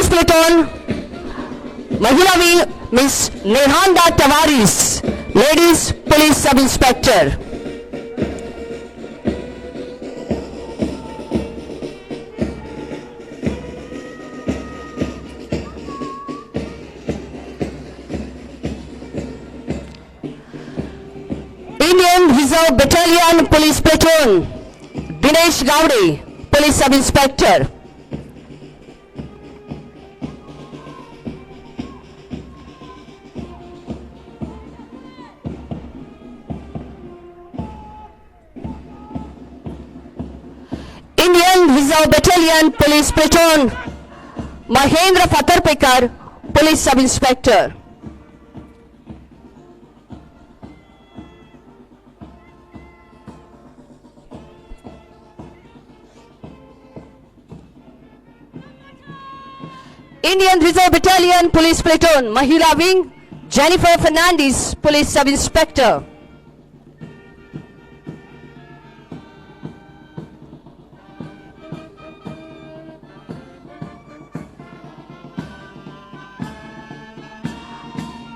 Police Platoon, Mahila Wing, Miss Nehanda Tavares, Ladies Police Sub-Inspector. Indian Reserve Battalion Police Platoon, Dinesh Gowde, Police Sub-Inspector. Indian Reserve Battalion Police Platoon, Mahendra Fatarpekar, Police Sub-Inspector. Indian Reserve Battalion Police Platoon, Mahila Wing, Jennifer Fernandez, Police Sub-Inspector.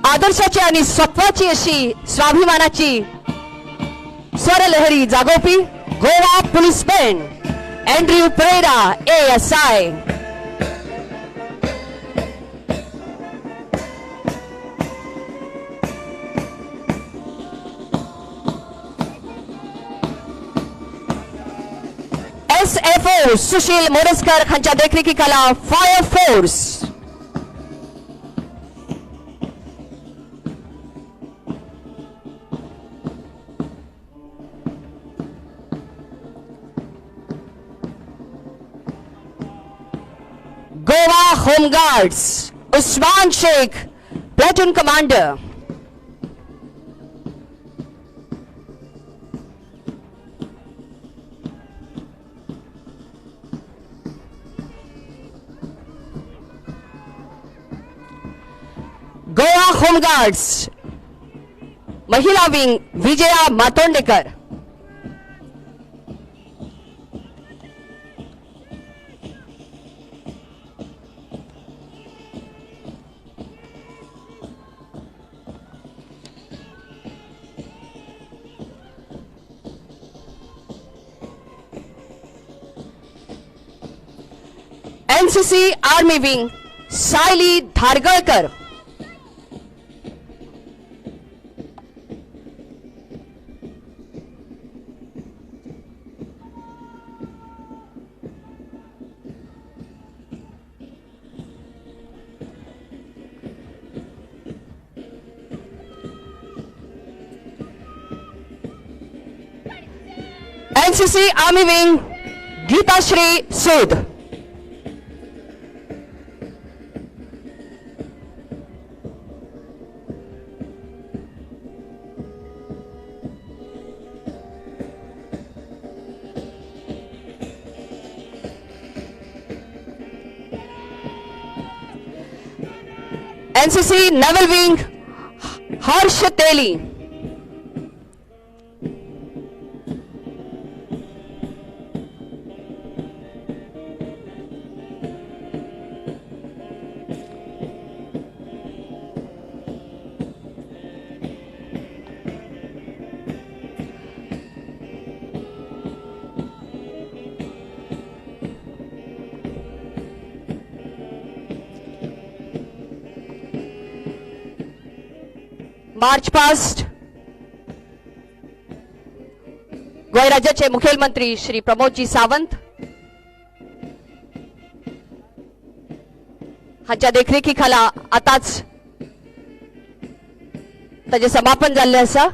आदर्शाची आणि सत्वाची अशी स्वाभिमानाची स्वरलहरी जागोपी Goa police band Andrew Pereira ASI. SFO Sushil Morajkar यांच्या देखरेखीखाला fire force. Goa Home Guards, Usman Sheikh, Platoon Commander. Goa Home Guards, Mahila Wing, Vijaya Matondekar. NCC Army Wing, Saili Dhargalkar. NCC Army Wing, Geeta Shri Sood. NCC Naval Wing, Harsh Teli. March past Goa राज्याचे मुख्यमंत्री श्री प्रमोदजी सावंत हाच्या देखरेखीखाला आताच ताचे समापन जाल्ले आसा.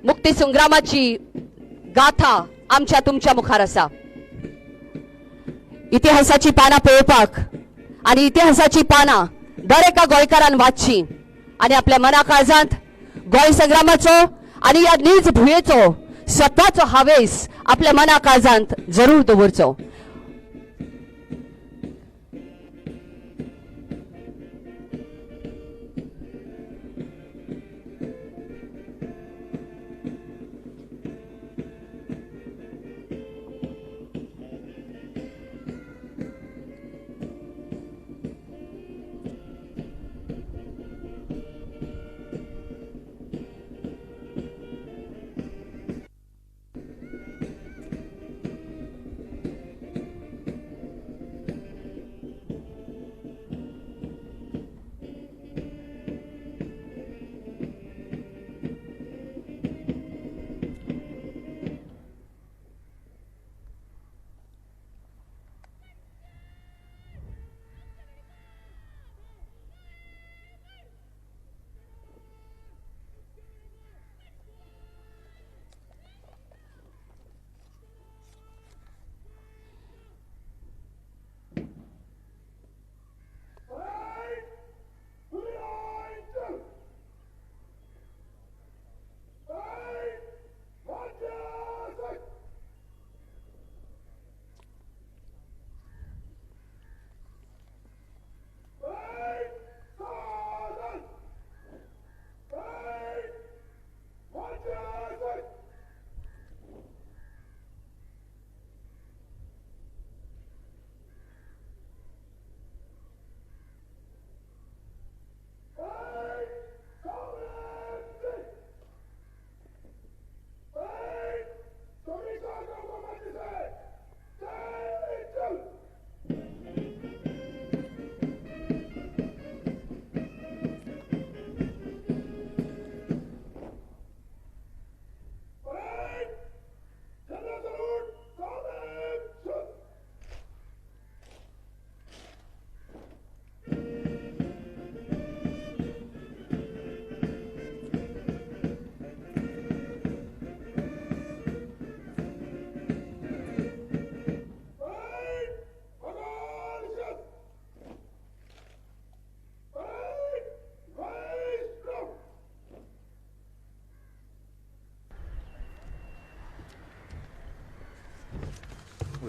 मुक्ती संग्रामाची गाथा आमच्या तुमच्या मुखार आसा. इतिहासाची पाना पळोवपाक आणि इतिहासाची पाना दर एका गोंयकारान वाचची आणि आपल्या मना काळजांत गोंय संग्रामाचो आणि या नीज भुयेचो सत्वाचो हावेस आपल्या मना काळजांत जरूर दवरचो.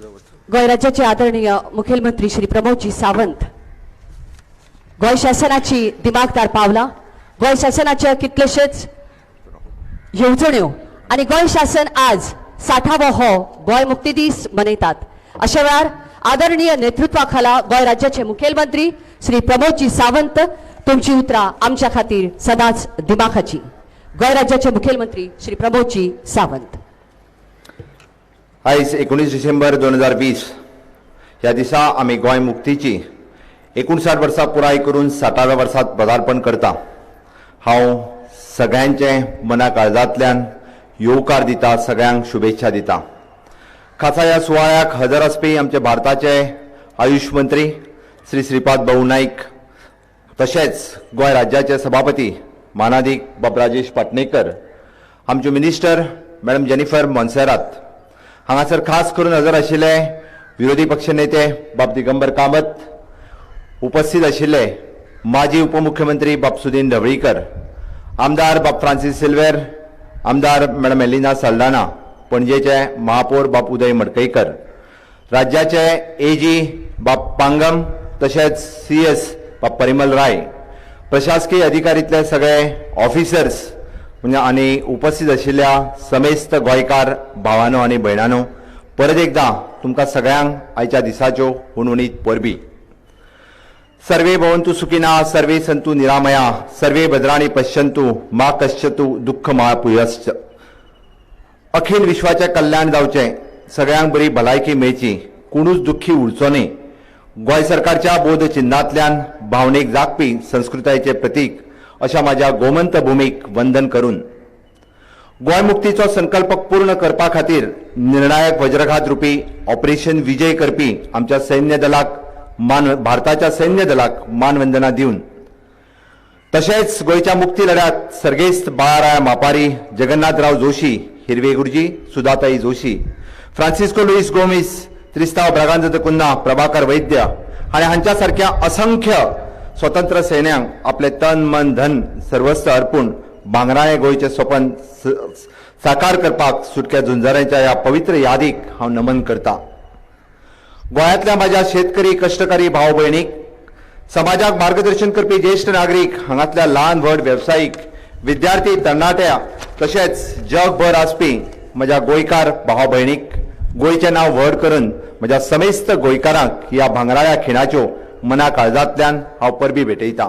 गोय राज्याचे आदरणीय मुख्यमंत्री श्री प्रमोदजी सावंत गोय शासनाची दिमागदार पावला गोय शासनाच्या कितलेशेच येवजण्यो आणि गोय शासन आज 60वो हो गोय मुक्ती दीस मनयतात। अशा वेळार आदरणीय नेतृत्वाखाला गोय राज्याचे मुख्यमंत्री श्री प्रमोदजी सावंत तुमची उतरां आमच्या खातीर सदांच दिमाखाची। गोय राज्याचे मुख्यमंत्री श्री प्रमोदजी सावंत। आयज 19 डिसेंबर 2020 ह्या दिसा आमी गोंय मुक्तीची 59 वर्सां पुराय करून 60व्या वर्सांत पदार्पण करता। हांव सगळ्यांचे मना काळजांतल्यान येवकार दिता, सगळ्यांक शुभेच्छा दिता। खासा ह्या सुवाळ्याक हजर आसपी आमचे भारताचे आयुष मंत्री श्री श्रीपाद भाऊ नाईक, तशेंच गोंय राज्याचे सभापती मानाधिक बाब राजेश पाटणेकर, आमचे मिनिस्टर मॅडम जेनिफर मोन्सेरात, हांगासर खास करून हजर आशिल्ले विरोधी पक्ष नेते बाब दिगंबर कामत, उपस्थित आशिल्ले माजी उपमुख्यमंत्री बाब सुदीन ढवळीकर, आमदार बाब फ्रांसीस सिल्वेर, आमदार मॅडम एलिना साल्ढाणा, पणजेचे महापौर बाब उदय मडकईकर, राज्याचे एजी बाब पांगम, तशेंच CS बाब परिमल राय, प्रशासकीय अधिकारीतले सगळे ऑफिसर्स म्हणजे आनी उपस्थित आशिल्ल्या समेस्त गोंयकार भावांनो आनी भयणांनो, परत एकदा तुमकां सगळ्यांक आयच्या दिसाच्यो हुणहुणीत परबी। सर्वे भवन्तु सुखिनः, सर्वे सन्तु निरामया, सर्वे भद्राणि पश्यन्तु मा कश्चित् दुःख मा भूयश्च। अखिल विश्वाचे कल्याण जावचें, सगळ्यांक बरी भलायकी मेळची, कोणूच दुःखी उरचो न्ही। गोंय सरकारच्या बोध चिन्हांतल्यान भावनेक जागपी संस्कृतायेचे प्रतीक अशा माझ्या गोमंत भूमीक वंदन करून गोंय मुक्तीचो संकल्प पूर्ण करपा खातीर निर्णायक वज्रघात रूपी ऑपरेशन विजय करपी आमच्या सैन्य दलाक भारताच्या सैन्य दलाक मानवंदना दिवन, तशेंच गोंयच्या मुक्ती लढ्यात सर्गेस्त बाळाराया मापारी, जगन्नाथराव जोशी, हिरवे गुरुजी, सुधाताई जोशी, फ्रांसिस्को लुईस गोमिस, त्रिस्ताव ब्रागांझ कुन्ना, प्रभाकर वैद्य आणि हांच्या सारख्या असंख्य स्वतंत्र सैन्यांक आपले तन मन धन सर्वस्व अर्पून भांगराळे गोंयचे स्वप्न साकार करपाक सुटक्या झुंजाऱ्यांच्या ह्या पवित्र यादीक हांव नमन करता। गोंयांतल्या माझ्या शेतकरी कष्टकारी भाव भयणीक, समाजाक मार्गदर्शन करपी ज्येष्ठ नागरीक, हांगातल्या ल्हान व्हड वेवसायीक, विद्यार्थी तरणाट्या, तशेंच जगभर आसपी म्हज्या गोंयकार भाव भयणीक, गोंयचें नांव व्हड करून म्हज्या समेस्त गोंयकारांक ह्या भांगराळ्या खिणाच्यो मना काळजांतल्यान हांव परबी भेटयतां।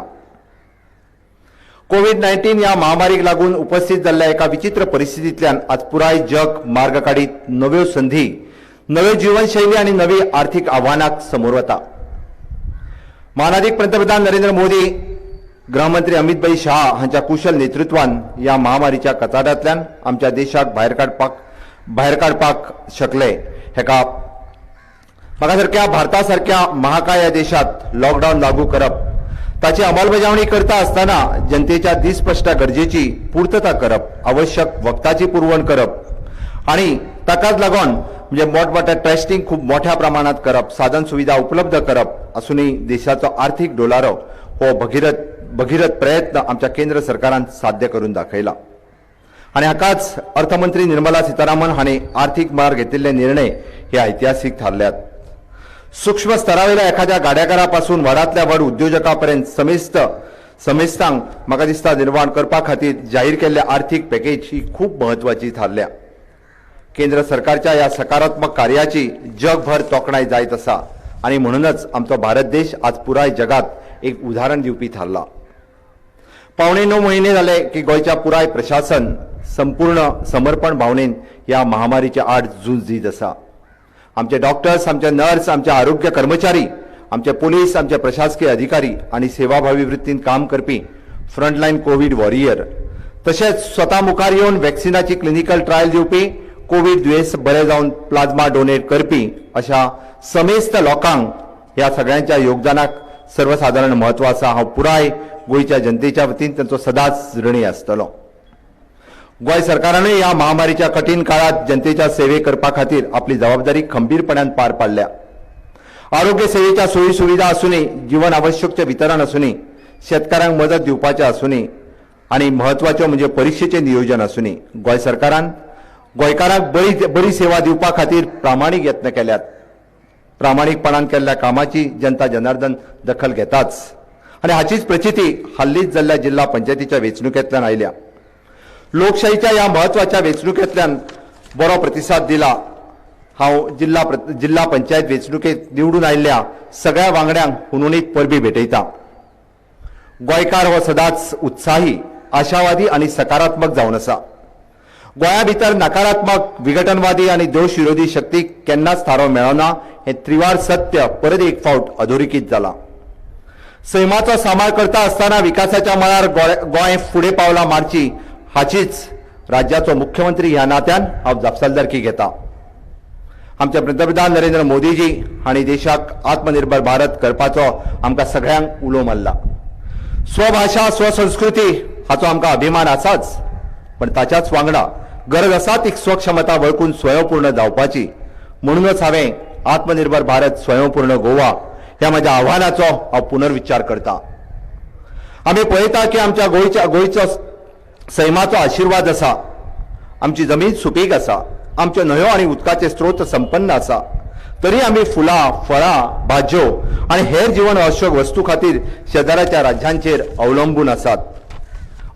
कोविड-19 ह्या महामारीक लागून उपस्थित जाल्ल्या एका विचित्र परिस्थितींतल्यान आज पुराय जग मार्ग काडीत नव्यो संधी, नवी जीवनशैली आणि नवी आर्थिक आव्हानाक समोर वता। मानाधिक पंतप्रधान नरेंद्र मोदी, गृहमंत्री अमित भाई शाह हांच्या कुशल नेतृत्वान ह्या महामारीच्या कचाट्यांतल्यान आमच्या देशाक भायर काडपाक शकले। हेका म्हाका सारख्या भारतासारख्या महाकाय देशात लॉकडाऊन लागू करप, ताची अंमलबजावणी करता आसतना जनतेच्या दिसपष्ट गरजेची पूर्तता करप, आवश्यक वखदाची पुरवण करप आणि ताकाच लागून म्हणजे मोठमोठ्या टेस्टिंग खूप मोठ्या प्रमाणात करप, साधन सुविधा उपलब्ध करप असूनही देशाचो आर्थिक डोलारो हो भगीरथ प्रयत्न आमच्या केंद्र सरकारान साध्य करून दाखयला। आणि हाकाच अर्थमंत्री निर्मला सीतारामन हांणी आर्थिक मार्ग घेतिल्ले निर्णय हे ऐतिहासिक थारल्यात। सूक्ष्म स्तरावेल्या एखाद्या गाड्याकारापासून व्हडांतल्या व्हड उद्योजकापर्यंत समेस्तांक म्हाका दिसता निर्माण करपा खातीर जाहीर केल्ल्या आर्थिक पॅकेज ही खूप महत्वाची थारल्या। केंद्र सरकारच्या ह्या सकारात्मक कार्याची जगभर तोखणाय जायत आसा आणि म्हणूनच आमचो भारत देश आज पुराय जगात एक उदाहरण दिवपी थारला। पावणे 9 महिने जाले की गोंयच्या पुराय प्रशासन संपूर्ण समर्पण भावनेन ह्या महामारीचे आड झूज दीत आसा। आमचे डॉक्टर्स, आमचे नर्स, आमचे आरोग्य कर्मचारी, आमचे पोलीस, आमचे प्रशासकीय अधिकारी आणि सेवाभावी वृत्तीन काम करपी फ्रंटलाइन कोविड वॉरियर, तशेंच स्वता मुखार येवन वॅक्सिनाची क्लिनिकल ट्रायल दिवपी, कोविड दुयेंस बरे जावन प्लाझ्मा डोनेट करपी अशा समेस्त लोकांक ह्या सगळ्यांच्या योगदानाक सर्वसाधारण महत्व आसा। हांव पुराय गोंयच्या जनतेच्या वतीन तांचो सदांच ऋणी आसतलो। गोंय सरकारानूय ह्या महामारीच्या कठीण काळात जनतेच्या सेवे करपा खातीर आपली जबाबदारी खंबीरपणान पार पाडल्या। आरोग्य सेवेच्या सोयी सुविधा आसूनी, जीवन आवश्यकचे वितरण आसूनी, शेतकारांक मदत दिवपाचें आसूनी आणि महत्वाचें म्हणजे परीक्षेचे नियोजन आसूनी, गोंय सरकारान गोंयकारांक बरी सेवा दिवपा खातीर प्रामाणीक यत्न केल्यात। प्रामाणिकपणान केल्ल्या कामाची जनता जनार्दन दखल घेताच आणि हाचीच प्रचिती हाल्लीच जाल्ल्या जिल्हा पंचायतीच्या वेंचणुकेंतल्यान आयल्या. लोकशाहीच्या ह्या म्हत्वाच्या वेंचणुकेंतल्यान बरो प्रतिसाद दिला. हांव जिल्हा पंचायत वेंचणुकेंत निवडून आयिल्ल्या सगळ्या वांगड्यांक हुनहुनीत परबी भेटयता. गोंयकार हो सदांच उत्साही, आशावादी आनी सकारात्मक जावन आसा. गोंया भितर नकारात्मक, विघटनवादी आनी देश विरोधी शक्तीक केन्नाच थारो मेळना हें त्रिवार सत्य परत एक फावट अधोरेखीत जाला. सैमाचो सांबाळ करता आसतना विकासाच्या मळार गोंय फुडें पावलां मारची हाचीच राज्याचो मुख्यमंत्री ह्या नात्यान हांव जापसालदारकी घेता. आमचे पंतप्रधान नरेंद्र मोदीजी हांणी देशाक आत्मनिर्भर भारत करपाचो आमकां सगळ्यांक उलो मारला. स्वभाषा स्वसंस्कृती हाचो आमकां अभिमान आसाच, पण ताच्याच वांगडा गरज आसा ती स्वक्षमता वळखून स्वयंपूर्ण जावपाची. म्हणूनच हांवें आत्मनिर्भर भारत स्वयंपूर्ण गोवा ह्या म्हज्या आव्हानाचो हांव पुनर्विचार करता. आमी पळयता की आमच्या गोंयचो सैमाचो आशिर्वाद आसा. आमची जमीन सुपीक आसा. आमच्यो न्हंयो आनी उदकाचे स्त्रोत संपन्न आसा. तरी आमी फुलां, फळां, भाज्यो आनी हेर जीवन आवश्यक वस्तू खातीर शेजाऱ्याच्या राज्यांचेर अवलंबून आसात.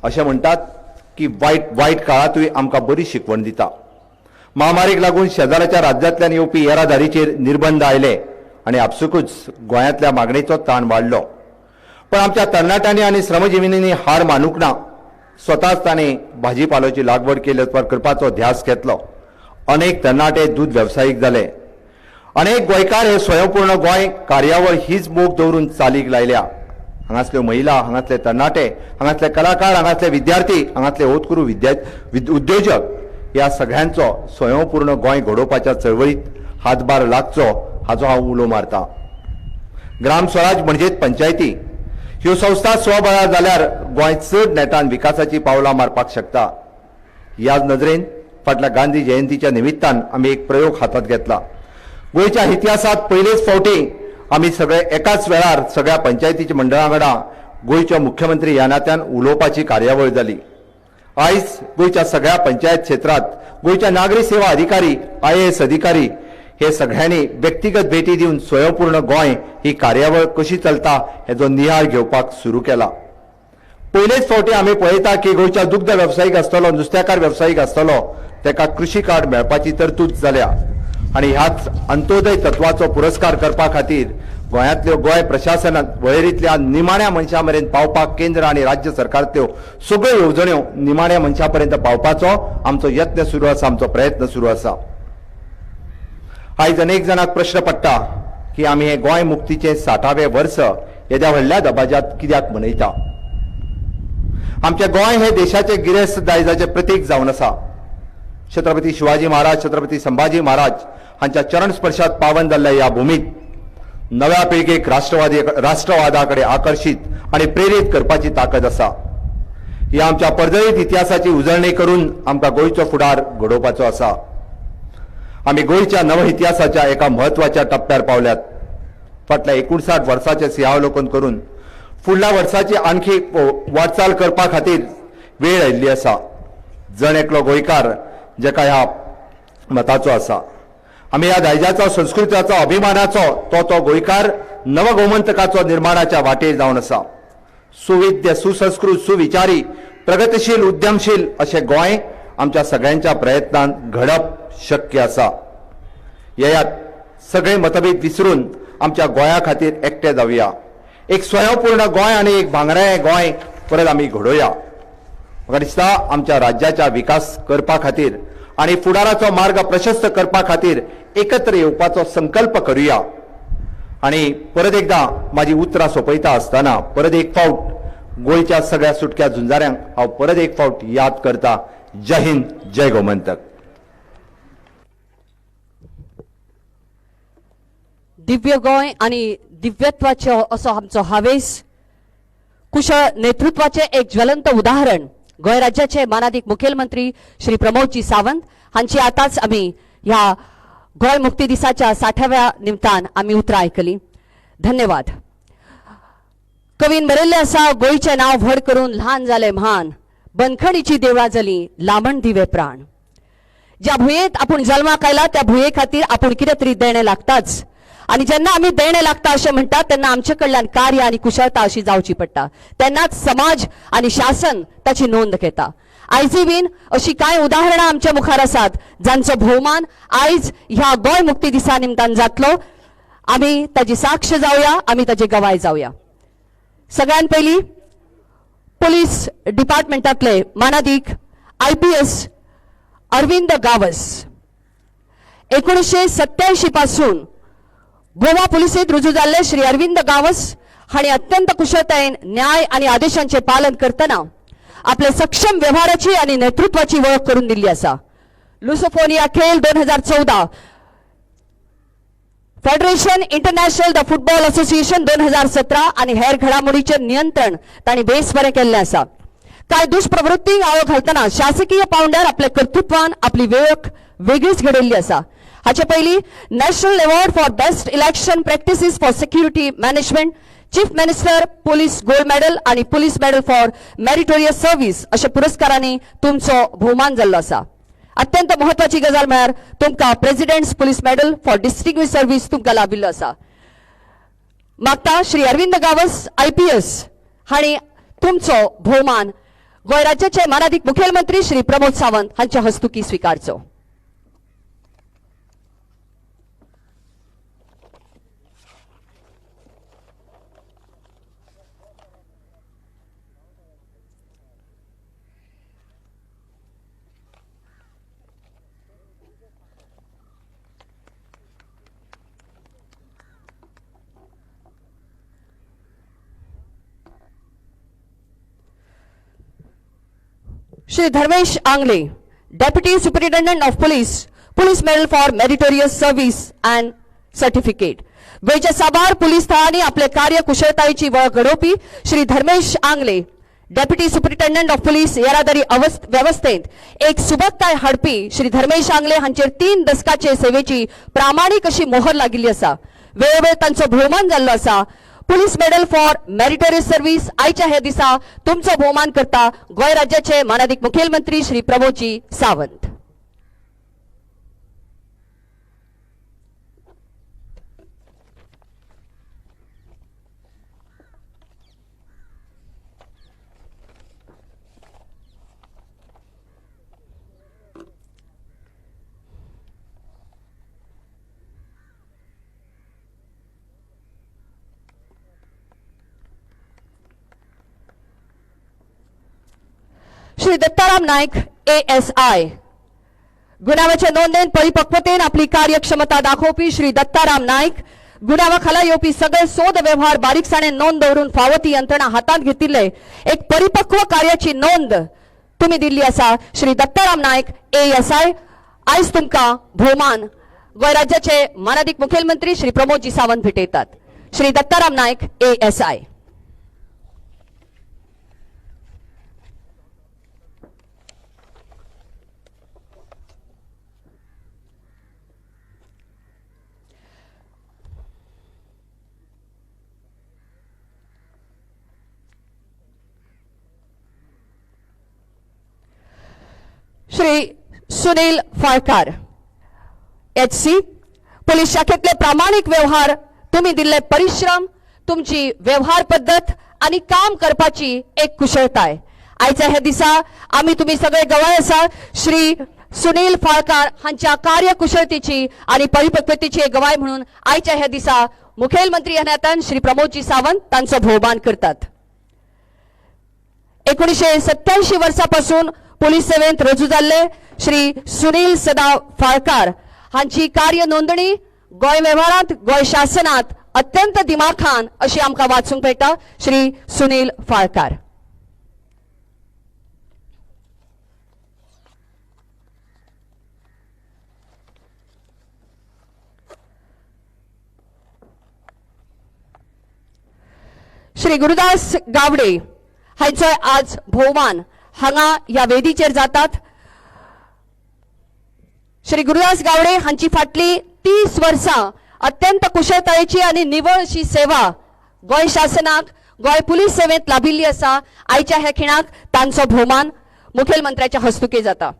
अशें म्हणटात की वायट काळातूय आमकां बरी शिकवण दिता. महामारीक लागून शेजाऱ्याच्या राज्यांतल्यान येवपी येरादारीचेर निर्बंध आयले आनी आपसूकच गोंयांतल्या मागणेचो ताण वाडलो. पण आमच्या तरणाट्यांनी आनी श्रमजिवींनी हार मानूंक ना. स्वताच ताणें भाजीपाल्याची लागवड करपाचो ध्यास घेतलो. अनेक तरणाटे दूध वेवसायीक जाले. अनेक गोंयकार हे स्वयंपूर्ण गोंय कार्यावळ हीच मोख दवरून चालीक लायल्या. हांगासल्यो महिला, हांगासले तरणाटे, हांगासले कलाकार, हांगासले विद्यार्थी, हांगासले होतकरू उद्योजक ह्या सगळ्यांचो स्वयंपूर्ण गोंय घडोवपाच्या चळवळीत हातभार लागचो हाचो हांव उलो मारतां. ग्राम स्वराज म्हणजेच पंचायती ह्यो संस्था स्वबळार जाल्यार गोंय चड नेटान विकासाची पावलां मारपाक शकता. ह्याच नदरेन फाटल्या गांधी जयंतीच्या निमित्तान आमी एक प्रयोग हातात घेतला. गोंयच्या इतिहासात पयलेच फावटी आमी सगळे एकाच वेळार सगळ्या पंचायतीच्या मंडळां वांगडा गोंयच्या मुख्यमंत्री ह्या नात्यान उलोवपाची कार्यावळ जाली. आयज गोंयच्या सगळ्या पंचायत क्षेत्रात गोंयच्या नागरी सेवा अधिकारी, IAS अधिकारी हे सगळ्यांनी व्यक्तिगत भेटी दिवन स्वयंपूर्ण गोंय ही कार्यावळ कशी चलता हेचो नियाळ घेवपाक सुरू केला. पयलेच फावटी आमी पळयता की गोंयच्या दुग्ध वेवसायीक आसतलो, नुस्तेकार वेवसायीक आसतलो ताका कृषी कार्ड मेळपाची तरतूद जाल्या. आनी ह्याच अंत्योदय तत्वाचो पुरस्कार करपा खातीर गोंयांतल्यो गोंय प्रशासनात वळेरींतल्या निमाण्या मनशां मेरेन पावपाक केंद्र आनी राज्य सरकारांतल्यो सगळ्यो येवजण्यो निमाण्या मनशां पर्यंत पावपाचो आमचो यत्न सुरू आसा, आमचो प्रयत्न सुरू आसा. आयज अनेक जाणांक प्रश्न पडटा की आमी हे गोंय मुक्तीचे 60वें वर्स येद्या व्हडल्या दबाज्यांत कित्याक मनयता. आमचें गोंय हे देशाचे गिरेस्त दायजाचें प्रतीक जावन आसा. छत्रपती शिवाजी महाराज, छत्रपती संभाजी महाराज हांच्या चरण स्पर्शात पावन जाल्ल्या ह्या भूमीत नव्या पिळगेक राष्ट्रवादा कडेन आकर्षित आनी प्रेरीत करपाची ताकद आसा. ह्या आमच्या पर्जळीत इतिहासाची उजळणी करून आमकां गोंयचो फुडार घडोवपाचो आसा. आमी गोंयच्या नव इतिहासाच्या एका म्हत्वाच्या टप्प्यार पावल्यात. फाटल्या 59 वर्सांचे सिंहावलोकन करून फुडल्या वर्साची आणखी वाटचाल करपा खातीर वेळ आयिल्ली आसा. जण एकलो गोंयकार जेका ह्या मताचो आसा. आमी ह्या दायजाचो, संस्कृताचो, अभिमानाचो तो गोंयकार नवगोमंतकाचो निर्माणाच्या वाटेर जावन आसा. सुविद्य, सुसंस्कृत, सुविचारी, प्रगतीशील, उद्यमशील अशें गोंय आमच्या सगळ्यांच्या प्रयत्नान घडप शक्य आसा. ह्यात सगळे मतभेद विसरून आमच्या गोंया खातीर एकटे जावया. एक स्वयंपूर्ण गोंय आनी एक भांगरायें गोंय परत आमी घडोवया. म्हाका दिसता आमच्या राज्याचा विकास करपा खातीर आनी फुडाराचो मार्ग प्रशस्त करपा खातीर एकत्र येवपाचो संकल्प करुया. आनी परत एकदा म्हाजी उतरां सोंपयता आसतना परत एक फावट गोंयच्या सगळ्या सुटक्या झुंजाऱ्यांक हांव परत एक फावट याद करता. जय हिंद, जय गोमंतक. दिव्य गोंय आणि दिव्यत्वाचो असो आमचो हावेस, कुशळ नेतृत्वाचे एक ज्वलंत उदाहरण गोंय राज्याचे मानाधिक मुखेलमंत्री श्री प्रमोदजी सावंत हांची आताच आमी ह्या गोंय मुक्ती दिसाच्या 60व्या निमतान आमी उतरां आयकली. धन्यवाद. कवीन बरयल्लें आसा, गोंयचें नांव व्हड करून ल्हान जालें म्हान, बंदखणीची देवळां जालीं लांबण दिवे प्राण. ज्या भुंयेंत आपूण जल्माक आयला त्या भुंये खातीर आपूण कितें तरी देणें लागताच. आणि ज्यांना आम्ही देणे लागता असे म्हणतात त्यांना आमचे कल्याण कार्य आणि कुशलता अशी जावची पडटा, तेन्नाच समाज आणि शासन त्याची नोंद घेता. आयजी बीन अशी कांय उदाहरणां आमच्या मुखार आसात जांचो भोवमान आयज ह्या गोंय मुक्ती दिसा निमतान जातलो. आम्ही ताची साक्ष जावया, आम्ही ताची गवाय जावया. सगळ्यात पयलीं पुलीस डिपार्टमेंटातले मानाधिक IPS अरविंद गावस 1987 पासून गोवा पुलिसेंत रुजू जाल्ले श्री अरविंद गावस हांणी अत्यंत कुशळतायेन न्याय आणि आदेशांचे पालन करतना आपले सक्षम व्यवहाराची आणि नेतृत्वाची वळख करून दिल्ली आसा. लुसोफोनिया खेळ 2014, federation international the football association 2017 आणि हेर घडामोडीचे नियंत्रण तांणी बेस बरें केल्लें आसा. कांय दुष्प्रवृत्तींक आळो घालतना शासकीय पावंड्यार आपल्या कर्तृत्वान आपली वळख वेगळीच घडयल्ली आसा. हाचे पयलीं national award for best election practices for security management, chief minister police gold medal आणि police medal for meritorious service अशा पुरस्कारांनी तुमचो भोवमान जाल्लो आसा. अत्यंत महत्वाची गजाल म्हळ्यार तुमकां president's police medal for distinguish service तुमकां लाभिल्लो आसा. मागता श्री अरविंद गावस IPS हांणी तुमचो भोवमान गोंय राज्याचे मानाधिक मुखेलमंत्री श्री प्रमोद सावंत हांच्या हस्तुकी स्वीकारचो. श्री धर्मेश आंगले, Deputy Superintendent of Police, Police Medal for Meritorious Service and Certificate. गोयच्या साबार पुलीस थळांनी आपले कार्य कुशळतायेची वळख घडोवपी श्री धर्मेश आंगले, Deputy Superintendent of Police येरादारी वेवस्थेत एक सुबकताय हाडपी श्री धर्मेश आंगले हांचेर 3 दशकाचे सेवेची प्रामाणिक अशी मोहर लागिल्ली आसा. वेळोवेळ तांचो भोवमान जाल्लो आसा. Police medal for meritorious service आयच्या हे दिसा तुमचो भोवमान करता गोंय राज्याचे मानाधिक मुखेलमंत्री श्री प्रमोदजी सावंत. श्री दत्ताराम नायक ASI, गुन्यांवाच्या नोंदेन परिपक्वतेन आपली कार्यक्षमता दाखोवपी श्री दत्ताराम नायक, गुन्यांवा खाला येवपी सगळे सोद व्यवहार बारीकसाणेन नोंद दवरून फावो ती यंत्रणा हातांत घेतिल्ले एक परिपक्व कार्याची नोंद तुम्ही दिल्ली आसा. श्री दत्ताराम नायक ASI आयज तुमकां भोवमान गोंय राज्याचे मानाधिक मुखेलमंत्री श्री प्रमोदजी सावंत भेटयतात. Shri Dattaram Naik ASI. Shri Sunil Phalkar HC, police शाखेतले प्रामाणिक व्यवहार, तुम्ही दिल्ले परिश्रम, तुमची व्यवहार पद्धत आणि काम करपाची एक कुशळताय. आयच्या हे दिसा आम्ही तुम्ही सगळे गवाय आसा श्री सुनील फाळकार हांच्या कार्यकुशळतेची आणि परिपक्वतेची एक गवाय म्हणून आयच्या हे दिसा मुखेलमंत्री ह्या नात्यान श्री प्रमोदजी सावंत तांचो भोवमान करतात. 1987 वर्सापासून पोलीस सेवेंत रुजू जाल्ले श्री सुनील सदाव फाळकार हांची कार्य नोंदणी गोंय व्यवहारांत गोंय शासनात अत्यंत दिमाखान अशी आमकां वाचूंक मेळटा. श्री सुनील फाळकार. श्री गुरुदास गावडे हांचो आज भोवमान हांगा ह्या वेदीचेर जातात. श्री गुरुदास गावडे हांची फाटली 30 वर्सां अत्यंत कुशळतायेची आणि निवळ अशी सेवा गोंय शासनाक गोंय पुलीस सेवेंत लाभिल्ली आसा. आयच्या ह्या खिणाक तांचो भोवमान मुखेलमंत्र्याच्या हस्तुकी जाता.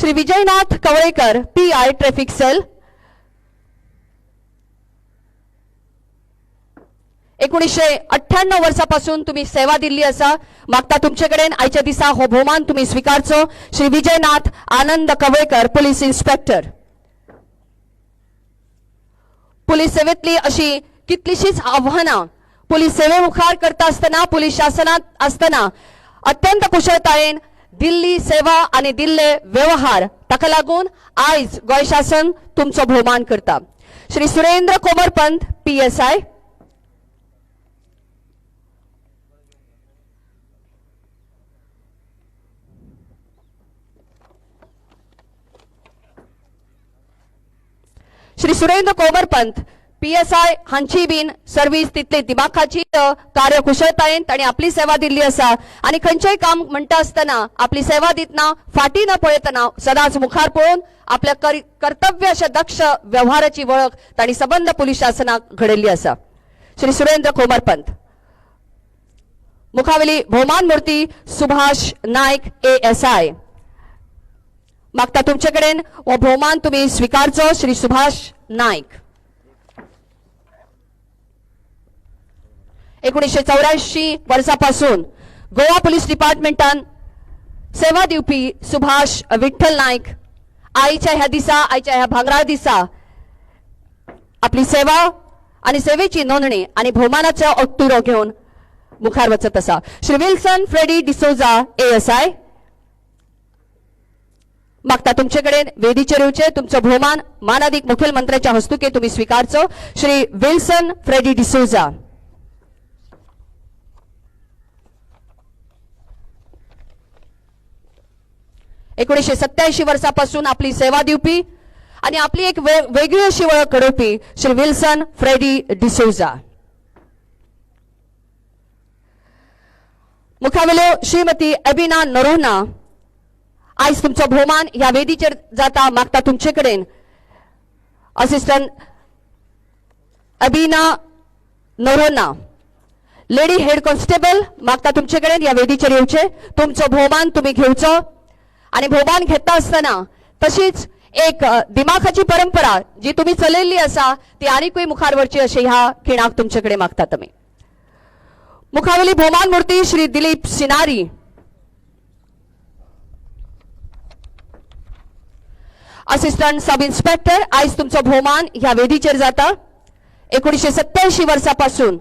Shri Vijaynath Kavlekar PI traffic cell 1998 वर्षापासून तुम्ही सेवा दिल्ली असा मागता तुमचे कडेन आयच्या दिसा हो भोवमान तुम्ही स्वीकारचो श्री विजयनाथ आनंद कवळेकर पुलिस इन्स्पेक्टर पुलिस सेवेतली अशी कितलीशीच आव्हानां पुलिस सेवे मुखार करता असतना पुलिस शासनात असतना अत्यंत कुशळतायेन दिल्ली सेवा आणि दिल्ले व्यवहार ताका लागून आयज गोय शासन तुमचो भोवमान करता श्री सुरेंद्र कोमरपंत PSI श्री सुरेंद्र कोमरपंत PSI हांची बीन सर्व्हिस तितले दिमाखाची कार्यकुशळतायेन ताणी आपली सेवा दिल्ली असा आणि खंयचेय काम म्हणटा असतना आपली सेवा दितना फाटी न पळयतना सदांच मुखार पळोवन आपल्या कर्तव्य अशा दक्ष व्यवहाराची वळख ताणी सबंद पुलीस शासनाक घडयल्ली असा श्री सुरेंद्र कोमरपंत मुखावेली भोवमान मूर्ती सुभाष नायक ASI मागता तुमचे कडेन हो भोवमान तुम्ही स्वीकारचो श्री सुभाष नायक 1984 वर्षापासून गोवा पुलिस डिपार्टमेंटान सेवा दिवपी सुभाष विठ्ठल नायक आईच्या ह्या दिसा आईच्या ह्या भांगरा दिसा आपली सेवा आणि सेवेची नोंदणी आणि भोवमानाचो अट्टुरो घेऊन मुखार वचत असा Shri Wilson Freddy D'Souza ASI मागता तुमचे कडेन वेदीचेर येवचे तुमचो भोवमान मानाधिक मुखेलमंत्र्याच्या हस्तुके तुम्ही स्वीकारचो श्री विल्सन फ्रेडी डिसोजा एकोणीसशे 87 वर्षापासून आपली सेवा दिवपी आणि आपली एक वेगळी अशी ओळख घडोवपी श्री विल्सन फ्रेडी डिसोजा मुखावेल्यो श्रीमती एबिना नरोना आयज तुमचो भोवमान ह्या वेदीचेर जाता मागता तुमचे कडेन assistant Ebina Noronha lady head constable मागता तुमचे कडेन ह्या वेदीचेर येवचे तुमचो भोवमान तुम्ही घेवचो आणि भोवमान घेता असताना तशीच एक दिमाखाची परंपरा जी तुम्ही चलयल्ली असा ती आनीकूय मुखार वरची अशी ह्या खिणाक तुमचे कडेन मागता तुम्ही मुखावेली भोवमान मूर्ती Shri Dilip Sinari assistant sub inspector आयज तुमचो भोवमान ह्या वेदीचेर जाता 1987 वर्षापासून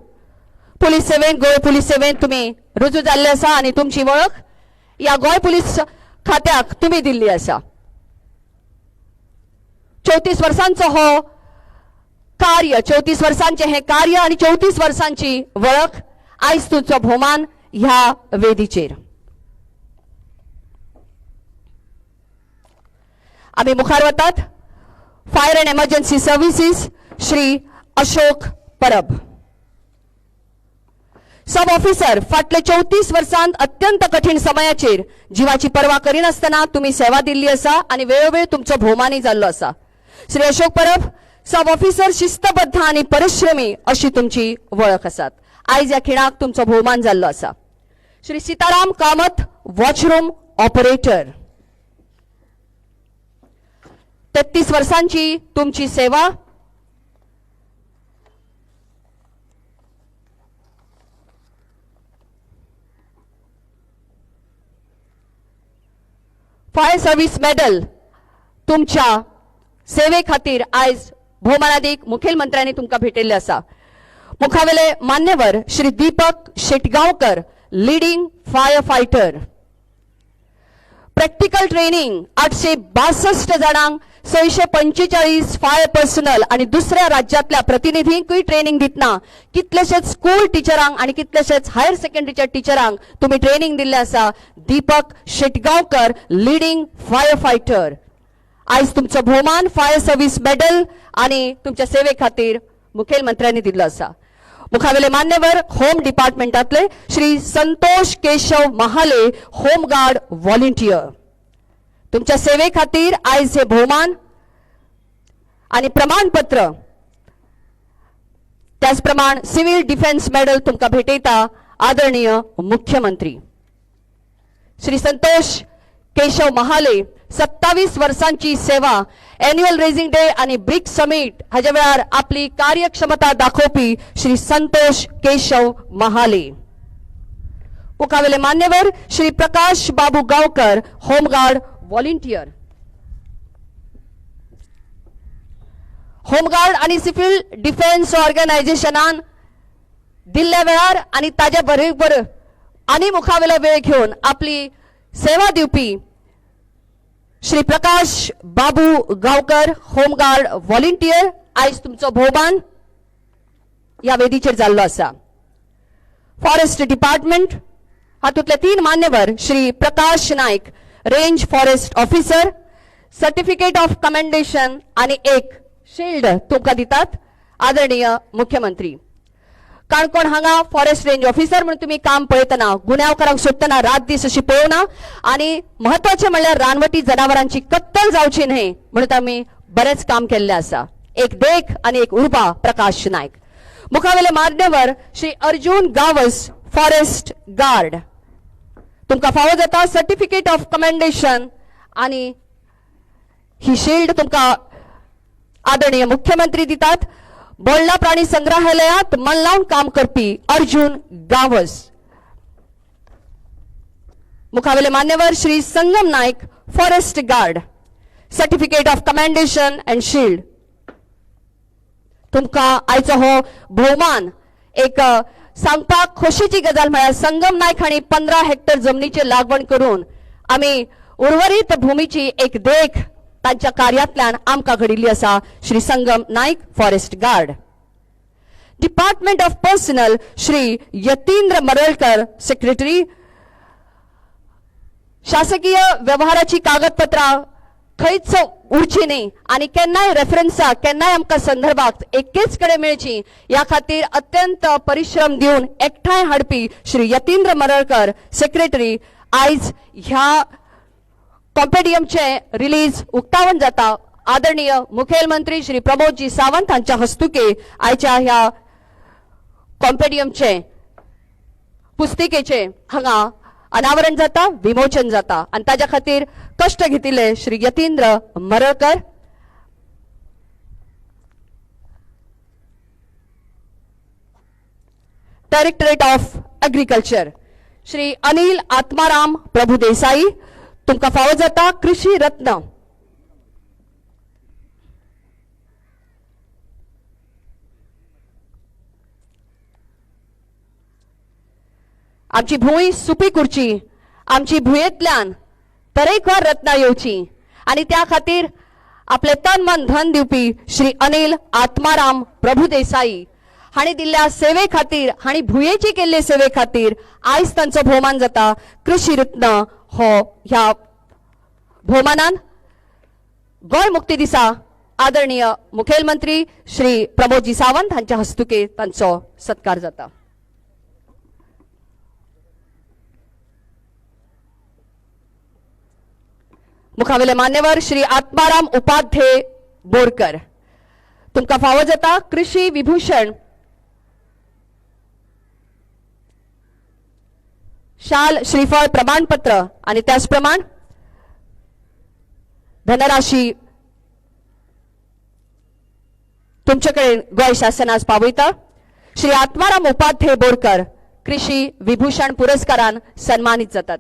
पुलीस सेवेन गोय पुलीस सेवेन तुम्ही रुजू जाल्ले आसा आणि तुमची वळख या गोय पुलीस खात्याक तुम्ही दिल्ली असा 34 वर्षांचो हो कार्य 34 वर्षांचे हे कार्य आणि 34 वर्षांची वळख आयज तुमचो भोवमान ह्या वेदीचेर आम्ही मुखार वतात fire and emergency services Shri Ashok Parab sub officer फाटले 34 वर्षांत अत्यंत कठीण समयाचेर जीवाची पर्वा करिनासतना तुम्ही सेवा दिल्ली असा आणि वेळोवेळ तुमचो भोवमानय जाल्लो असा श्री अशोक परब सब ऑफिसर शिस्तबद्ध आणि परिश्रमी अशी तुमची वळख आसात आयज ह्या खिणाक तुमचो भोवमान जाल्लो असा श्री सीताराम कामत वॉचरूम ऑपरेटर 33 वर्षांची तुमची सेवा फायर सर्व्हिस मेडल तुमच्या सेवे खातीर आयज भोवमानाधिक मुखेलमंत्र्यांनी तुमकां भेटयल्ले आसा मुखावेले मान्यवर Shri Deepak Shetgaonkar leading fire fighter practical training 862 जाणांक 645 फायर पर्सनल आणि दुसऱ्या राज्यातल्या प्रतिनिधींकूय ट्रेनिंग दितना कितलेशेच स्कूल टीचरांक आणि कितलेशेच हायर सेकंडरीच्या टीचरांक तुम्ही ट्रेनिंग दिल्ले आसा Deepak Shetgaonkar leading fire fighter आयज तुमचो भोवमान फायर सर्व्हिस मेडल आणि तुमच्या सेवे खातीर मुखेलमंत्र्यांनी दिल्लो आसा मुखावेले मान्यवर होम डिपार्टमेंटातले श्री संतोष केशव महाले होमगार्ड व्हॉलंटियर तुमच्या सेवे खातीर आयज हे भोवमान आणि प्रमाणपत्र त्याचप्रमाण सिव्हिल डिफेन्स मेडल तुमकां भेटयता आदरणीय मुख्यमंत्री श्री संतोष केशव महाले 27 वर्सांची सेवा एन्युअल रेझिंग डे आणि ब्रिक समिट हाच्या वेळार आपली कार्यक्षमता दाखोवपी श्री संतोष केशव महाले. मुखावेले मान्यवर श्री प्रकाश बाबू गावकर, होमगार्ड व्हॉलंटियर. होमगार्ड आणि सिव्हिल डिफेन्स ऑर्गनायझेशनान दिल्ल्या वेळार आणि ताज्या बरोबर आणि मुखावेला वेळ घेऊन आपली सेवा दिवपी श्री प्रकाश बाबू गावकर, होमगार्ड व्हॉलंटियर आयज तुमचो भोवमान या वेदीचेर जाल्लो आसा. फॉरेस्ट डिपार्टमेंट हातूंतले 3 मान्यवर Shri Prakash Naik, range forest officer, certificate of commendation आणि एक शिल्ड तुमकां दितात. आदरणीय मुख्यमंत्री, काणकोण हांगा फॉरेस्ट रेंज ऑफिसर म्हणून तुम्ही काम पळयतना गुन्यांवकारांक सोदतना रात दीस अशी पळोवना आणि महत्वाचे म्हणल्यार रानवटी जनावरांची कत्तल जावची न्हय म्हणून आमी बरेच काम केल्ले आसा. एक देख आणि एक उर्बा प्रकाश नाईक. मुखावेले मान्यवर श्री अर्जुन गावस, फॉरेस्ट गार्ड. तुमकां फावो जाता सर्टिफिकेट ऑफ कमेंडेशन आणि ही शिल्ड तुमकां आदरणीय मुख्यमंत्री दितात. बोळला प्राणी संग्रहालयात मन लावून काम करपी अर्जुन गावस. मुखावेले मान्यवर Shri Sangam Naik, forest guard, certificate of commendation and shield. तुमकां आयचो हो भोवमान एक सांगपाक खोशेची गजाल म्हळ्यार संगम नाईक हांणी 15 हेक्टर जमनीची लागवण करून आमी उर्वरित भूमीची एक देख तांच्या कार्यातल्यान आमकां घडिल्ली आसा. Shri Sangam Naik, forest guard. Department of personnel Shri Yatindra Maralkar, secretary. शासकीय व्यवहाराची कागदपत्रां खंयच उरची न्ही आणि केन्नाय रेफरन्सा केन्नाय आमकां संदर्भात एकेच कडेन मेळची ह्या खातीर अत्यंत परिश्रम दिवन एकठांय हाडपी श्री यतींद्र मरळकर, सेक्रेटरी. आयज ह्या कॉम्पेडियमचे रिलीज उक्तावण जाता. आदरणीय मुखेलमंत्री श्री प्रमोदजी सावंत हांच्या हस्तुके आयच्या ह्या कॉम्पेडियमचे पुस्तिकेचे हांगा अनावरण जाता, विमोचन जाता आणि ताज्या खातीर कष्ट घेतिल्ले Shri Yatindra Maralkar. Directorate of agriculture Shri Anil Atmaram Prabhudesai. तुमकां फावो जाता कृषी रत्न. आमची भूंय सुपीक उरची, आमची भुंयेंतल्यान तरेकवार रत्नां येवची आणि त्या खातीर आपले तन मन धन दिवपी श्री अनिल आत्माराम प्रभुदेसाई हांणी दिल्ल्या सेवे खातीर, हांणी भुंयेची केल्ले सेवे खातीर आयज तांचो भोवमान जाता. कृषी रत्न हो ह्या भोवमानान गोंय मुक्ती दिसा आदरणीय मुखेलमंत्री श्री प्रमोदजी सावंत हांच्या हस्तुके तांचो सत्कार जाता. मुखावेले मान्यवर श्री आत्माराम उपाध्याय बोरकर. तुमकां फावो जाता कृषी विभूषण, शाल, श्रीफळ, प्रमाणपत्र आणि त्याचप्रमाण धनराशी तुमच्याकडे गोय शासन आज पावयता. श्री आत्माराम उपाध्याय बोरकर कृषी विभूषण पुरस्कारान सन्मानित जातात.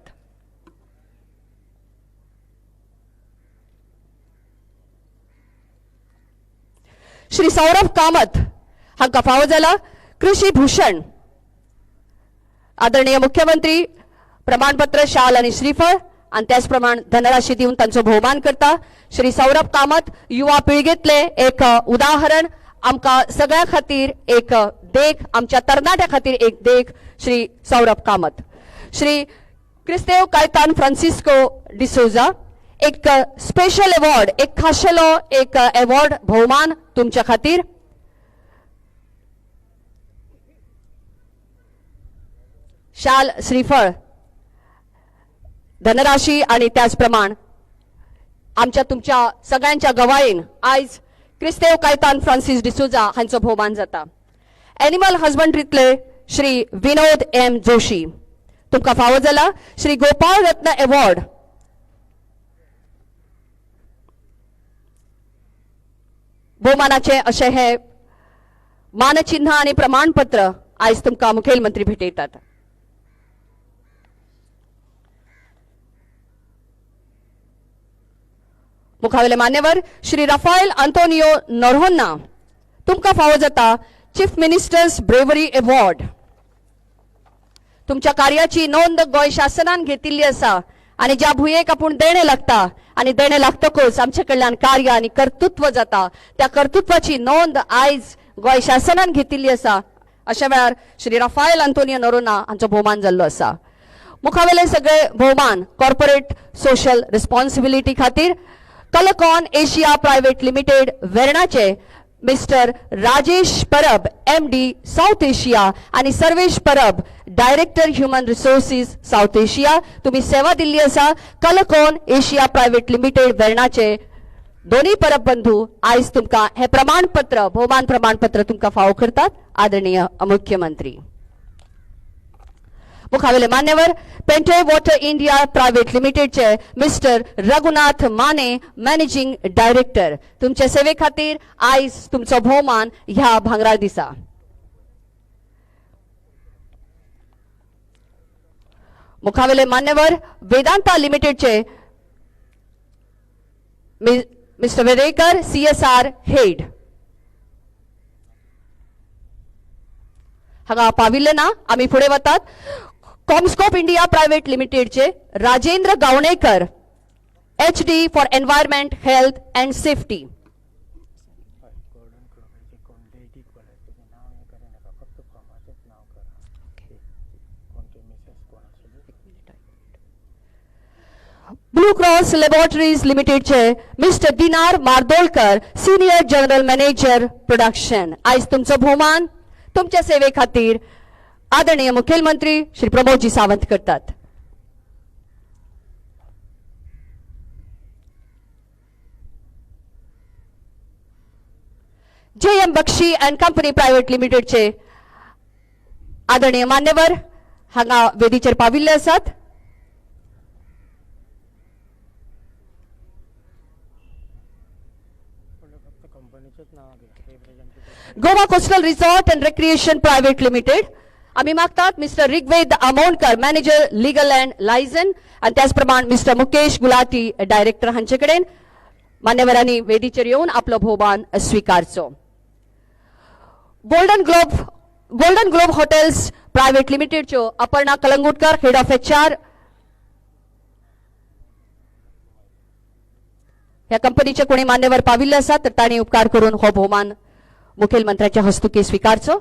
श्री सौरभ कामत हांकां फावो जाला कृषी भूषण. आदरणीय मुख्यमंत्री प्रमाणपत्र, शाल आणि श्रीफळ आणि त्याचप्रमाण धनराशी दिवन तांचो भोवमान करता. श्री सौरभ कामत युवा पिळगेतले एक उदाहरण, आमकां सगळ्या खातीर एक देख, आमच्या तरणाट्या खातीर एक देख श्री सौरभ कामत. श्री क्रिस्तेव कायतान फ्रांसिस्को डिसोजा एक स्पेशल अवॉर्ड, एक खाशेलो एक अवॉर्ड भोवमान तुमच्या खातीर. शाल, श्रीफळ, धनराशी आणि त्याचप्रमाण आमच्या तुमच्या सगळ्यांच्या गवायेन आयज क्रिस्तेव कायतान फ्रांसिस डिसोजा हांचो भोवमान जाता. Animal हजबंड्रीतले Shri Vinod M Joshi. तुमकां फावो जाला श्री गोपाळ रत्न अवॉर्ड. भोवमानाचे अशे हे मानचिन्ह आणि प्रमाणपत्र आयज तुमकां मुखेलमंत्री भेटयतात. मुखावेले मान्यवर श्री राफाएल आंतोनियो नोरोन्हा तुमकां फावो जाता चीफ मिनिस्टर्स ब्रेवरी अवॉर्ड. तुमच्या कार्याची नोंद गोंय शासनान घेतिल्ली आसा आणि ज्या भुयेक आपूण देणे लागता आणि देणे लागतकूच आमचे कडल्यान कार्य आणि कर्तृत्व जाता त्या कर्तृत्वाची नोंद आयज गोंय शासनान घेतिल्ली आसा. अशा वेळार श्री राफाएल आंतोनियो नोरोन्हा हांचो भोवमान जाल्लो आसा. मुखावेले सगळे भोवमान कॉर्पोरेट सोशल रिस्पॉन्सिबिलिटी खातीर कलकॉन एशिया प्रायव्हेट लिमिटेड वेर्णाचे mister Rajesh Parab MD South Asia आणि Sarvesh Parab director human resources South Asia तुम्ही सेवा दिल्ली आसा. कलकॉन एशिया प्रायव्हेट लिमिटेड वेर्णाचे दोन्ही परब बंधू आयज तुमकां हे प्रमाणपत्र भोवमान प्रमाणपत्र तुमकां फावो करतात. आदरणीय मुख्यमंत्री. मुखावेले मान्यवर पेंटे वॉटर इंडिया प्रायव्हेट लिमिटेडचे mister Raghunath Mane managing director तुमचे सेवे खातीर आयज तुमचो भोवमान ह्या भांगरा दिसा. मुखावेले मान्यवर वेदांता लिमिटेडचे मिस्टर वेरेकर CSR हेड हांगा पाविल्ले ना. आमी फुडें वतात. कॉमस्कोप इंडिया प्रायव्हेट लिमिटेडचे Rajendra Gavnekar HD for environment health and safety. Blue cross laboratories लिमिटेडचे मिस्टर दिनार मार्दोलकर सिनियर जनरल मॅनेजर प्रोडक्शन आयज तुमचो भोवमान तुमच्या सेवे खातीर आदरणीय मुखेलमंत्री श्री प्रमोदजी सावंत करतात. JM Bakshi and company private लिमिटेडचे आदरणीय मान्यवर हांगा वेदीचेर पाविल्ले आसात. Goa coastal resort and recreation private limited आम्ही मागतात mister Rigved Amonkar manager legal and liaison आणि त्याचप्रमाणे मिस्टर मुकेश गुलाटी डायरेक्टर हांचे कडेन मान्यवरांनी वेदीचेर येवन आपलो भोवमान स्वीकारचो. गोल्डन ग्लोब हॉटेल्स प्रायव्हेट लिमिटेडच्यो Aparna Calangutkar head of HR ह्या कंपनीचे कोणी मान्यवर पाविल्ले आसात तर तांणी उपकार करून हो भोवमान मुखेलमंत्र्याच्या हस्तुकी स्वीकारचो.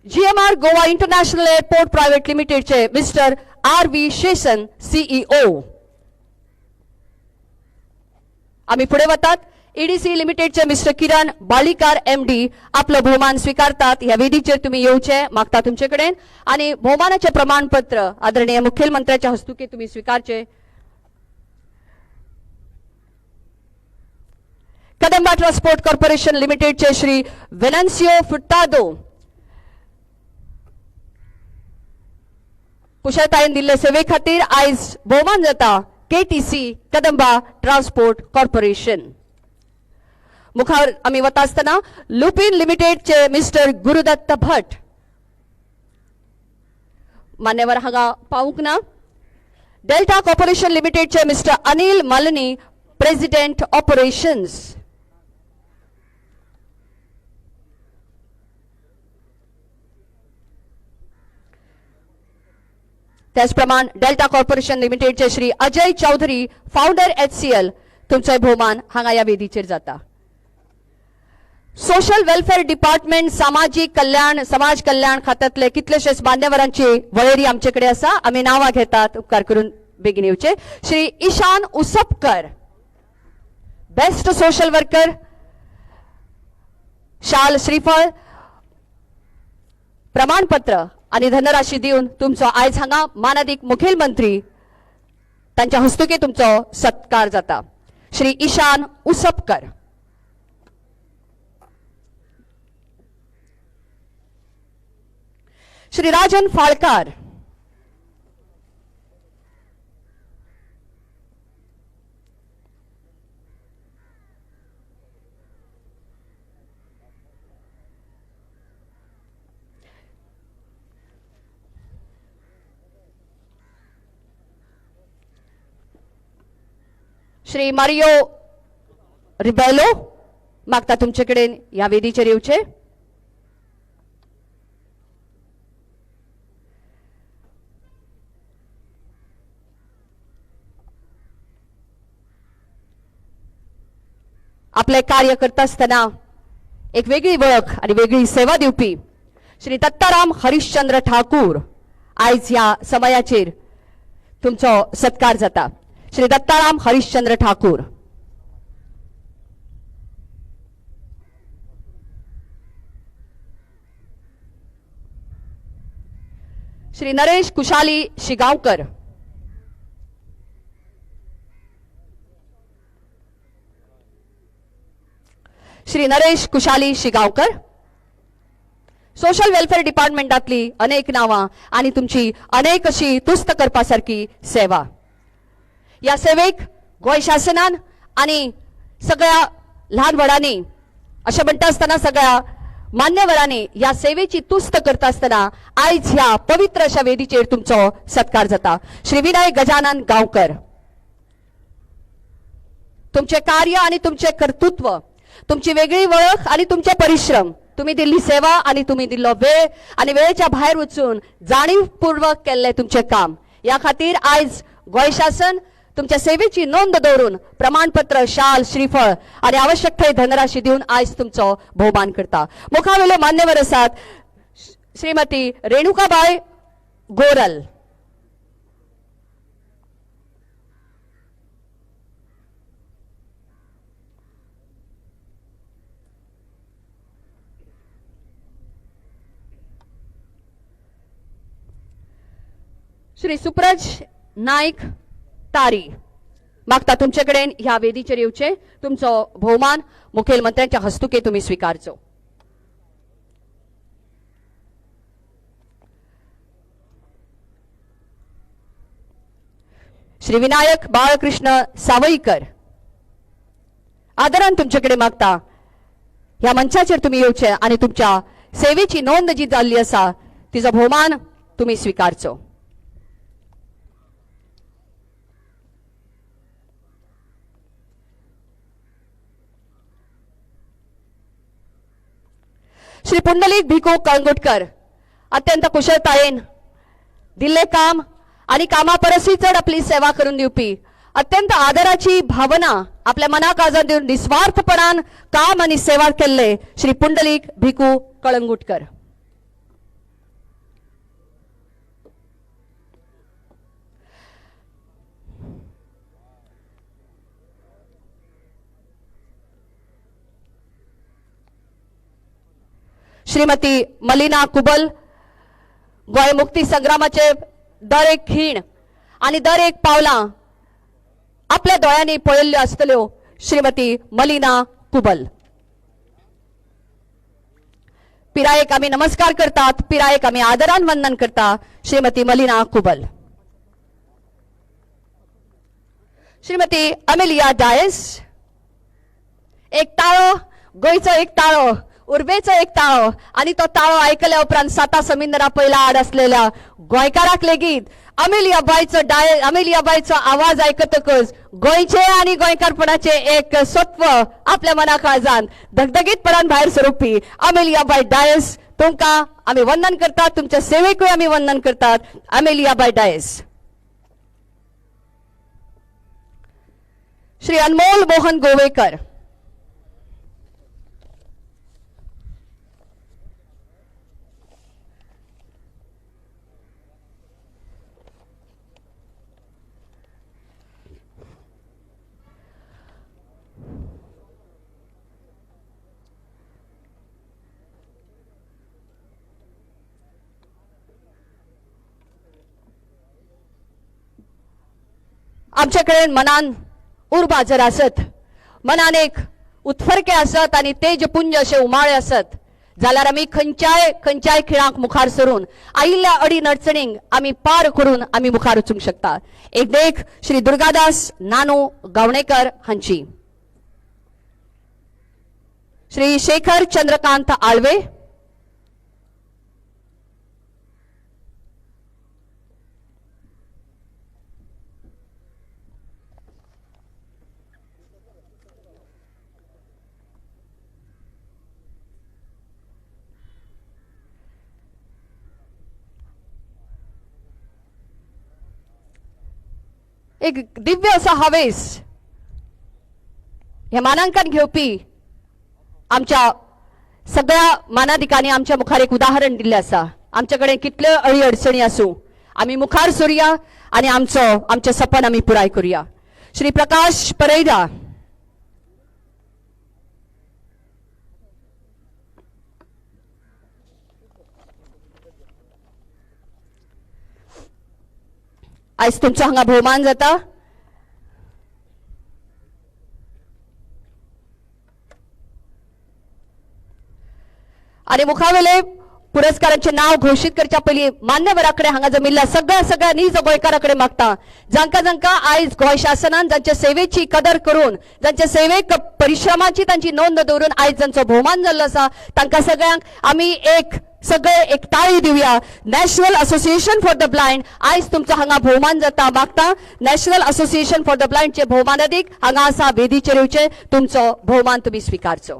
GMR Goa international airport private लिमिटेडचे मिस्टर RV शेसन CEO आम्ही पुढे वतात. EDC लिमिटेडचे मिस्टर किरण बाळीकार MD आपलं भोवमान स्वीकारतात. या वेदीचेर तुम्ही येवचे मागता तुमचे कडेन आणि भोवमानाचे प्रमाणपत्र आदरणीय मुखेलमंत्र्याच्या हस्तुकी तुम्ही स्वीकारचे. कदंबा ट्रान्सपोर्ट कॉर्पोरेशन लिमिटेडचे श्री वेनन्सियो फुट्टादो कुशळतायेन दिल्ले सेवे खातीर आयज भोवमान जाता KTC कदंबा ट्रान्सपोर्ट कॉर्पोरेशन. मुखार आम्ही वता आसतना लुपिन लिमिटेडचे मिस्टर गुरुदत्त भट मान्यवर हांगा पावूंक ना. डेल्टा कॉर्पोरेशन लिमिटेडचे mister Anil Malini president operations. त्याचप्रमाणे डेल्टा कॉर्पोरेशन लिमिटेडचे श्री अजय चौधरी फाउंडर HCL तुमचे भोवमान हांगा या वेदीचेर जाता. सोशल वेलफेअर डिपार्टमेंट सामाजिक कल्याण समाज कल्याण खात्यातले कितलेशेच मान्यवरांची वळेरी आमचे कडेन आसा. आम्ही नांवां घेतात उपकार करून बेगीन येवचे. Shri Ishan Usapkar best social worker शाल श्रीफळ प्रमाणपत्र आणि धनराशी दिवन तुमचो आयज हांगा माननीय मुखेलमंत्री तांच्या हस्तुकी तुमचो सत्कार जाता. श्री ईशान उसपकर. श्री राजन फाळकार श्री मारियो रिबेलो मागता तुमच्याकडे या वेदीचेर येवचे. आपले कार्य करता असताना एक वेगळी वळख आणि वेगळी सेवा दिवपी श्री दत्ताराम हरिश्चंद्र ठाकूर आयज ह्या समयाचेर तुमचो सत्कार जाता. श्री दत्ताराम हरिश्चंद्र ठाकूर. श्री नरेश कुशाली शिगांवकर. श्री नरेश कुशाली शिगांवकर. सोशल वेलफेअर डिपार्टमेंटातली अनेक नावां आणि तुमची अनेक अशी तुस्त करपासारखी सेवा. या सेवेक गोय शासनान आणि सगळ्या लहान व्हडांनी अशें म्हणटा आसतना सगळ्या मान्यवरांनी या सेवेची तुस्त करता आसतना आयज ह्या पवित्र अशा वेदीचेर तुमचो सत्कार जाता. श्री विनय गजानन गांवकर. तुमचे कार्य आणि तुमचे कर्तृत्व, तुमची वेगळी वळख आणि तुमचे परिश्रम, तुम्ही दिल्ली सेवा आणि तुम्ही दिल्लो वेळ आणि वेळेच्या भायर वचून जाणीवपूर्वक केल्ले तुमचे काम, या खातीर आयज गोय शासन तुमच्या सेवेची नोंद दवरून प्रमाणपत्र, शाल, श्रीफळ आणि आवश्यक थंय धनराशी दिवन आयज तुमचो भोवमान करता. मुखावेले मान्यवर आसात श्रीमती रेणुकाबाई गोरल. श्री सुप्रज नाईक तारी मागता तुमच्याकडे ह्या वेदीचेर येवचे. तुमचो भोवमान मुखेलमंत्र्यांच्या हस्तुके तुम्ही स्वीकारचो. श्री विनायक बाळकृष्ण सावईकर. आदरान तुमच्याकडे मागता ह्या मंचाचेर तुम्ही येवचे आणि तुमच्या सेवेची नोंद जी जाल्ली आसा तिचो भोवमान तुम्ही स्वीकारचो. श्री पुंडलिक भिको कळंगुटकर. अत्यंत कुशळतायेन दिल्ले काम आणि कामा परसय चड आपली सेवा करून दिवपी, अत्यंत आदराची भावना आपल्या मनाक आजून दिवन निस्वार्थपणान काम आणि सेवा केल्ले श्री पुंडलिक भिकू कळंगुटकर. श्रीमती मलिना कुबल. गोय मुक्ती संग्रामाचे दर एक खीण आणि दर एक पावलां आपल्या दोळ्यांनी पळयल्ल्यो आसतल्यो श्रीमती मलिना कुबल. पिरायेक आम्ही नमस्कार करतात, पिरायेक आम्ही आदरान वंदन करता श्रीमती मलिना कुबल. श्रीमती अमेलिया डायस. एक ताळो, गोंयचो एक ताळो, उर्बेचो एक ताळो आणि तो ताळो आयकल्या उपरांत साता समिंदरा पयला आड असलेल्या गोंयकाराक लेगीत अमेलियाबाईचो आवाज आयकतकच गोंयचे आणि गोंयकारपणाचे एक सत्व आपल्या मना काळजान धगधगीतपणान भायर सरपी अमेलियाबाई डायस, तुमकां आमी वंदन करतात, तुमच्या सेवेकूय आमी वंदन करतात. अमेलियाबाई डायस. श्री अनमोल मोहन गोवेकर. आमच्याकडे मनान उर्बा जर आसत, मनान एक उत्फर्के आसत आणि तेजपुंज असे उमाळे असत जाल्यार आमी खंयच्याय खिणाक मुखार सरून आयिल्ल्या अडी अडचणींक आमी पार करून आमी मुखार वचूंक शकता. एक देख श्री दुर्गादास नानू गावणेकर हांची. श्री शेखर चंद्रकांत आळवे. एक दिव्य असा हावेस हे मानांकन घेवपी आमच्या सगळ्या मानाधिकांनी आमच्या मुखार एक उदाहरण दिल्लें आसा. आमच्याकडे कितल्यो अडी अडचणी आसूं आमी मुखार सरुया आणि आमचें सपन आमी पुराय करूया. श्री प्रकाश परेरा. आयज तुमचो हांगा भोवमान जाता. आणि मुखावेले पुरस्कारांचे नाव घोषित करच्या पयलीं मान्यवराकडे हांगा जमिल्ल्या सगळ्या नीज गोंयकाराकडे मागता जांकां आयज गोंय शासनान जांच्या सेवेची कदर करून जांच्या सेवेक परिश्रमाची तांची नोंद दवरून आयज जांचो भोवमान जाल्लो आसा तांकां सगळ्यांक आमी एक ताळी दिवया. National association for the blind आयज तुमचो हांगा भोवमान जाता मागता. नॅशनल असोसिएशन फॉर द ब्लायंडचे भोवमानादीक हांगा आसा वेदीचेर येवचे तुमचो भोवमान तुमी स्विकारचो.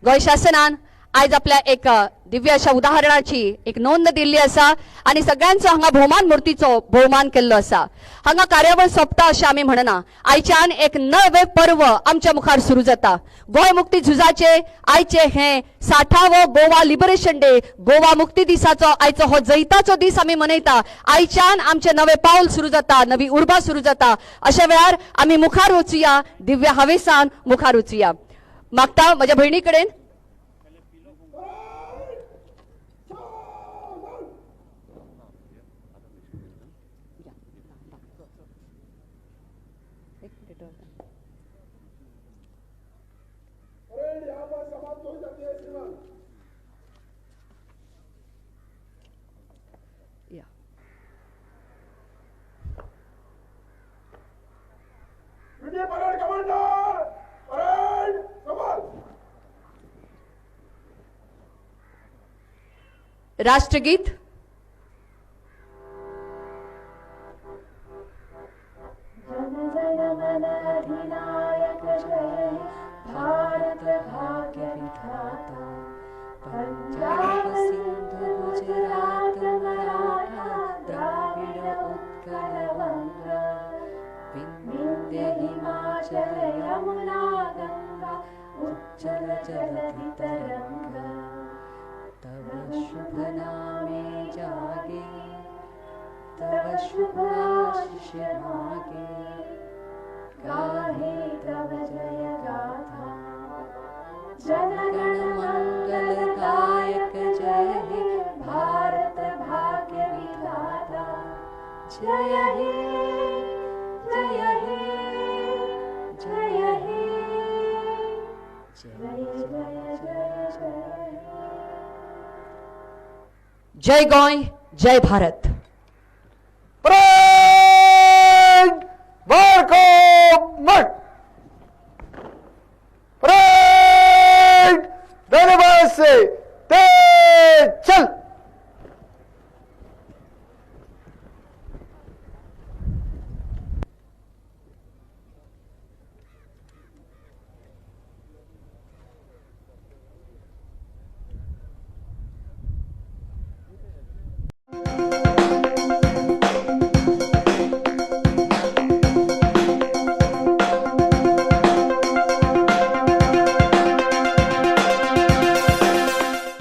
गोंय शासनान आयज आपल्या एक दिव्य अशा उदाहरणाची एक नोंद दिल्ली आसा आणि सगळ्यांचो हांगा भोवमान मूर्तीचो भोवमान केल्लो आसा. हांगा कार्यावळ सोंपता अशें आमी म्हणना. आयच्यान एक नवे पर्व आमच्या मुखार सुरू जाता. गोंय मुक्ती झुजाचे आयचे हे 60वो गोवा लिबरेशन डे. गोवा मुक्ती दिसाचो आयचो हो जैताचो दीस आमी मनयता. आयच्यान आमचे नवे पावल सुरू जाता, नवी उर्बा सुरू जाता. अशा वेळार आमी मुखार वचुया, दिव्य हावेसान मुखार वचुया. मागता म्हज्या भयणी कडेन राष्ट्रगीत. जनगणमन जय भारत भाग्य विधाता पंजाब सिंधु गुजरात मराठा द्राविड उत्कल वंग विंध्य हिमाचल यमुना गंगा उच्चल जलधि तरंग तव शुभ नामे जागे तव शुभ आशीष मागे गाहे तव जय गाथा जनगण मंगल गायक जय हे भारत भाग्य विधाता जय हे जय हे जय हे जय जय जय जय. जय गोंय, जय भारत. परेड बारको मठ परेड धन्यवाद से ते चल.